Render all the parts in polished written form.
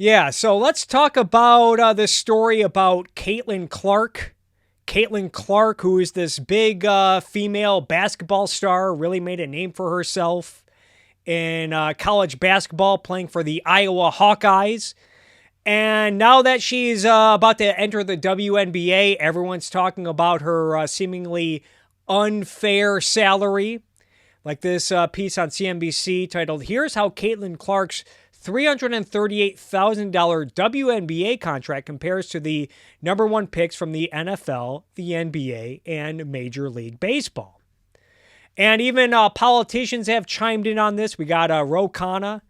Yeah, so let's talk about this story about Caitlin Clark. Caitlin Clark, who is this big female basketball star, really made a name for herself in college basketball, playing for the Iowa Hawkeyes. And now that she's about to enter the WNBA, everyone's talking about her seemingly unfair salary. Like this piece on CNBC titled, "Here's How Caitlin Clark's $338,000 WNBA contract compares to the number one picks from the NFL, the NBA, and Major League Baseball." And even politicians have chimed in on this. We got Ro Khanna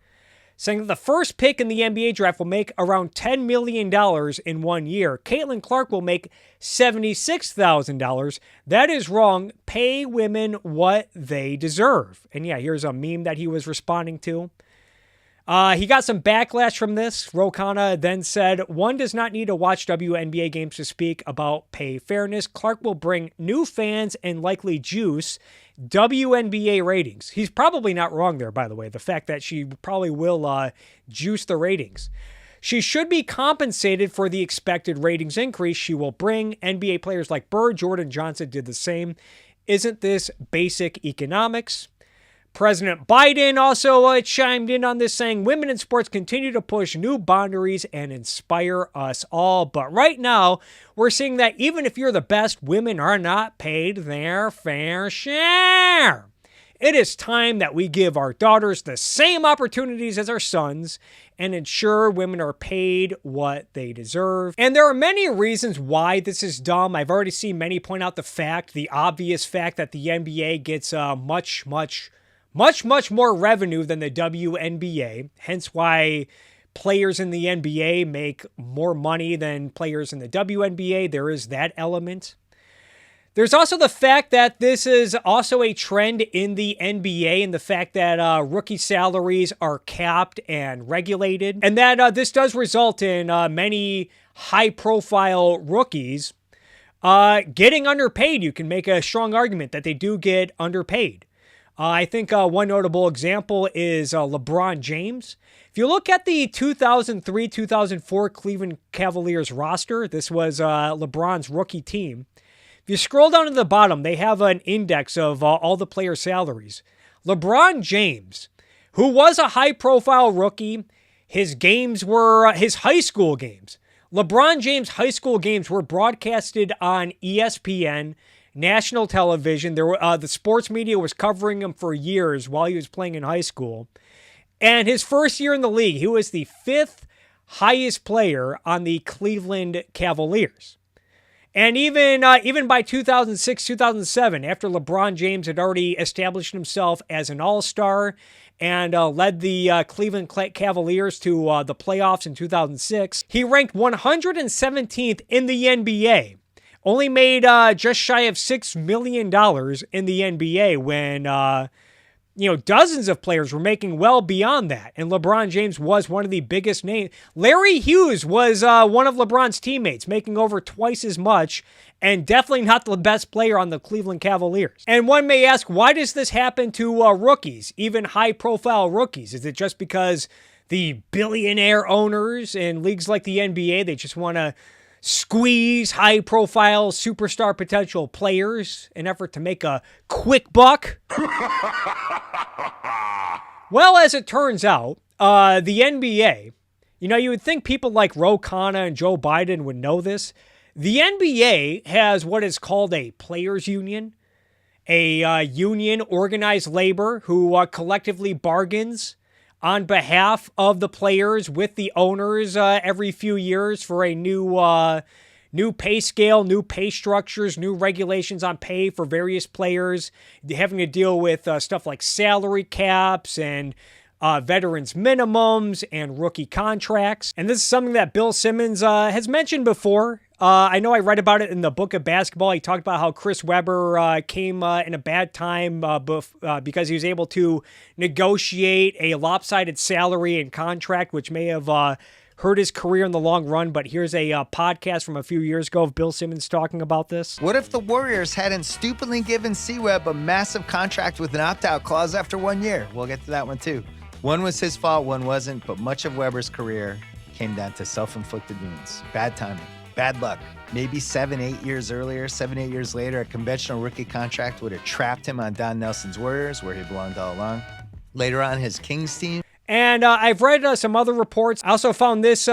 saying that the first pick in the NBA draft will make around $10 million in 1 year. Caitlin Clark will make $76,000. That is wrong. Pay women what they deserve. And yeah, here's a meme that he was responding to. He got some backlash from this. Ro Khanna then said, "One does not need to watch WNBA games to speak about pay fairness. Clark will bring new fans and likely juice WNBA ratings." He's probably not wrong there, by the way. The fact that she probably will juice the ratings. "She should be compensated for the expected ratings increase she will bring. NBA players like Bird, Jordan Johnson did the same. Isn't this basic economics?" President Biden also chimed in on this, saying, "Women in sports continue to push new boundaries and inspire us all. But right now, we're seeing that even if you're the best, women are not paid their fair share. It is time that we give our daughters the same opportunities as our sons and ensure women are paid what they deserve." And there are many reasons why this is dumb. I've already seen many point out the obvious fact that the NBA gets much more revenue than the WNBA, hence why players in the NBA make more money than players in the WNBA. There is that element. There's also the fact that this is also a trend in the NBA, and the fact that rookie salaries are capped and regulated, and that this does result in many high-profile rookies getting underpaid. You can make a strong argument that they do get underpaid. I think one notable example is LeBron James. If you look at the 2003-2004 Cleveland Cavaliers roster, this was LeBron's rookie team. If you scroll down to the bottom, they have an index of all the player salaries. LeBron James, who was a high-profile rookie, his games were his high school games. LeBron James' high school games were broadcasted on ESPN, national television. The sports media was covering him for years while he was playing in high school. And his first year in the league, he was the fifth highest player on the Cleveland Cavaliers. And even by 2006, 2007, after LeBron James had already established himself as an all-star and led the Cleveland Cavaliers to the playoffs in 2006, he ranked 117th in the NBA. Only made just shy of $6 million in the NBA when, dozens of players were making well beyond that. And LeBron James was one of the biggest names. Larry Hughes was one of LeBron's teammates, making over twice as much, and definitely not the best player on the Cleveland Cavaliers. And one may ask, why does this happen to rookies, even high-profile rookies? Is it just because the billionaire owners in leagues like the NBA, they just want to squeeze high-profile superstar potential players in effort to make a quick buck? Well, as it turns out, the NBA, you would think people like Ro Khanna and Joe Biden would know this. The NBA has what is called a players' union, a union, organized labor, who collectively bargains on behalf of the players with the owners every few years for a new pay scale, new pay structures, new regulations on pay for various players, having to deal with stuff like salary caps and veterans minimums and rookie contracts. And this is something that Bill Simmons has mentioned before. I know I read about it in the Book of Basketball. He talked about how Chris Webber came in a bad time because he was able to negotiate a lopsided salary and contract, which may have hurt his career in the long run. But here's a podcast from a few years ago of Bill Simmons talking about this. What if the Warriors hadn't stupidly given C-Webb a massive contract with an opt-out clause after 1 year? We'll get to that one too. One was his fault, one wasn't, but much of Webber's career came down to self-inflicted wounds. Bad timing. Bad luck. Maybe 7-8 years later, a conventional rookie contract would have trapped him on Don Nelson's Warriors, where he belonged all along. Later on, his Kings team. And I've read some other reports. I also found this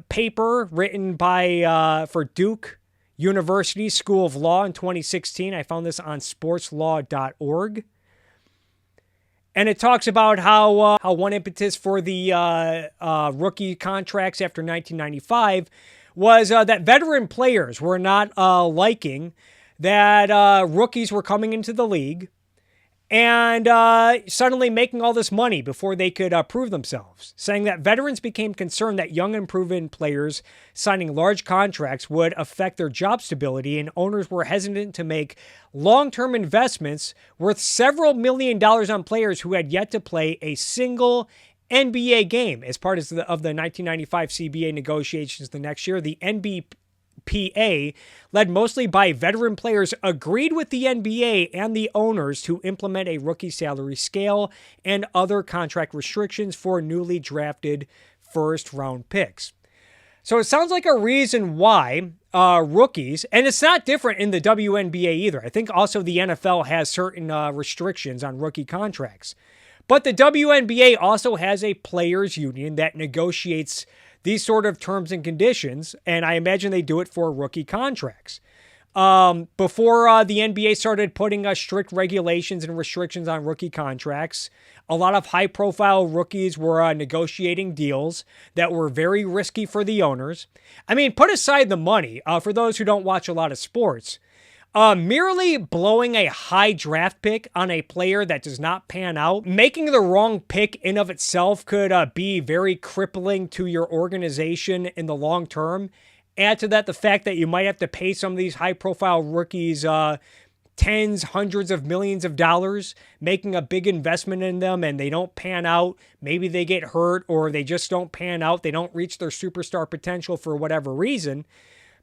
paper written by for Duke University School of Law in 2016. I found this on sportslaw.org. And it talks about how one impetus for the rookie contracts after 1995 was that veteran players were not liking that rookies were coming into the league and suddenly making all this money before they could prove themselves, saying that veterans became concerned that young and proven players signing large contracts would affect their job stability, and owners were hesitant to make long-term investments worth several $1 million on players who had yet to play a single NBA game. As part of the 1995 CBA negotiations the next year, the NBPA, led mostly by veteran players, agreed with the NBA and the owners to implement a rookie salary scale and other contract restrictions for newly drafted first-round picks. So it sounds like a reason why rookies, and it's not different in the WNBA either. I think also the NFL has certain restrictions on rookie contracts. But the WNBA also has a players' union that negotiates these sort of terms and conditions, and I imagine they do it for rookie contracts. Before the NBA started putting strict regulations and restrictions on rookie contracts, a lot of high-profile rookies were negotiating deals that were very risky for the owners. I mean, put aside the money, for those who don't watch a lot of sports, merely blowing a high draft pick on a player that does not pan out, making the wrong pick in of itself could be very crippling to your organization in the long term. Add to that the fact that you might have to pay some of these high-profile rookies tens, hundreds of millions of dollars, making a big investment in them, and they don't pan out. Maybe they get hurt, or they just don't pan out. They don't reach their superstar potential for whatever reason.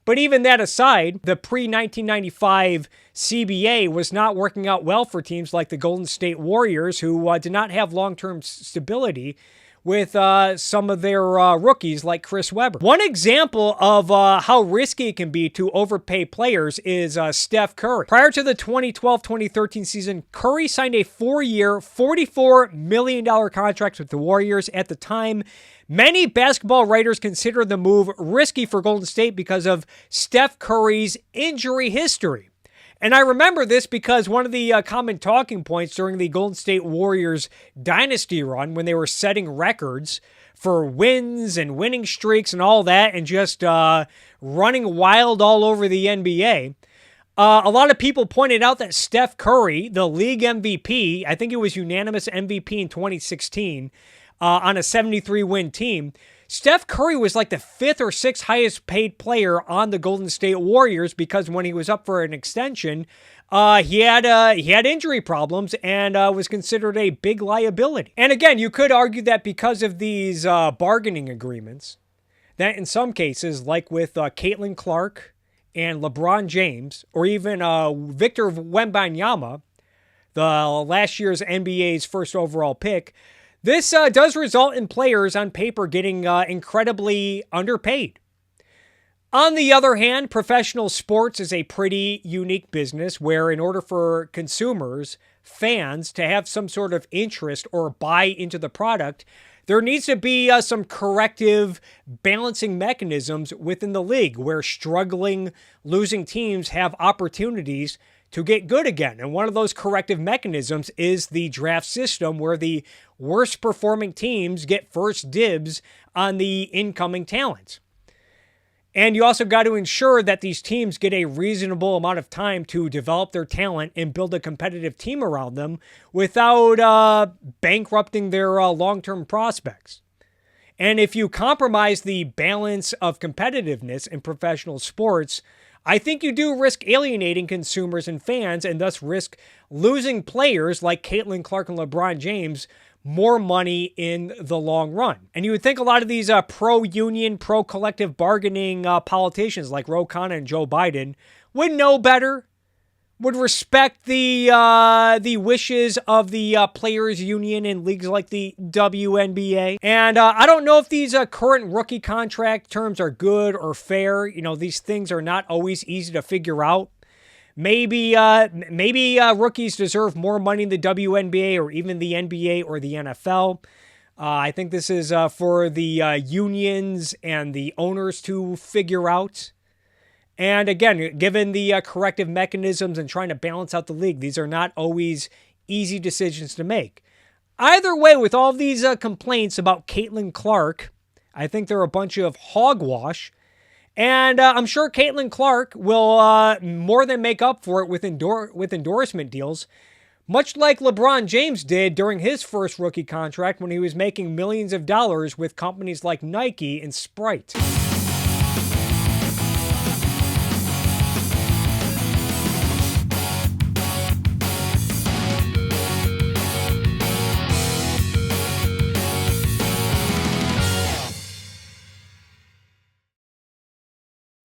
But even that aside, the pre-1995 CBA was not working out well for teams like the Golden State Warriors, who did not have long-term stability with some of their rookies like Chris Webber. One example of how risky it can be to overpay players is Steph Curry. Prior to the 2012-2013 season, Curry signed a 4-year, $44 million contract with the Warriors. At the time, many basketball writers considered the move risky for Golden State because of Steph Curry's injury history. And I remember this because one of the common talking points during the Golden State Warriors dynasty run, when they were setting records for wins and winning streaks and all that, and just running wild all over the NBA, a lot of people pointed out that Steph Curry, the league MVP, I think it was unanimous MVP in 2016, on a 73-win team, Steph Curry was like the 5th or 6th highest paid player on the Golden State Warriors because when he was up for an extension, he had injury problems and was considered a big liability. And again, you could argue that because of these bargaining agreements, that in some cases, like with Caitlin Clark and LeBron James, or even Victor Wembanyama, the last year's NBA's first overall pick, this does result in players on paper getting incredibly underpaid. On the other hand, professional sports is a pretty unique business where in order for consumers, fans, to have some sort of interest or buy into the product, there needs to be some corrective balancing mechanisms within the league where struggling, losing teams have opportunities to get good again. And one of those corrective mechanisms is the draft system where the worst performing teams get first dibs on the incoming talent. And you also got to ensure that these teams get a reasonable amount of time to develop their talent and build a competitive team around them without bankrupting their long-term prospects. And if you compromise the balance of competitiveness in professional sports, I think you do risk alienating consumers and fans and thus risk losing players like Caitlin Clark and LeBron James more money in the long run. And you would think a lot of these pro-union, pro-collective bargaining politicians like Ro Khanna and Joe Biden would know better, would respect the wishes of the players union in leagues like the WNBA. And I don't know if these current rookie contract terms are good or fair. You know, these things are not always easy to figure out. Maybe rookies deserve more money in the WNBA or even the NBA or the NFL. I think this is for the unions and the owners to figure out. And again, given the corrective mechanisms and trying to balance out the league, these are not always easy decisions to make. Either way, with all these complaints about Caitlin Clark, I think they're a bunch of hogwash. And I'm sure Caitlin Clark will more than make up for it with endorsement deals, much like LeBron James did during his first rookie contract when he was making millions of dollars with companies like Nike and Sprite.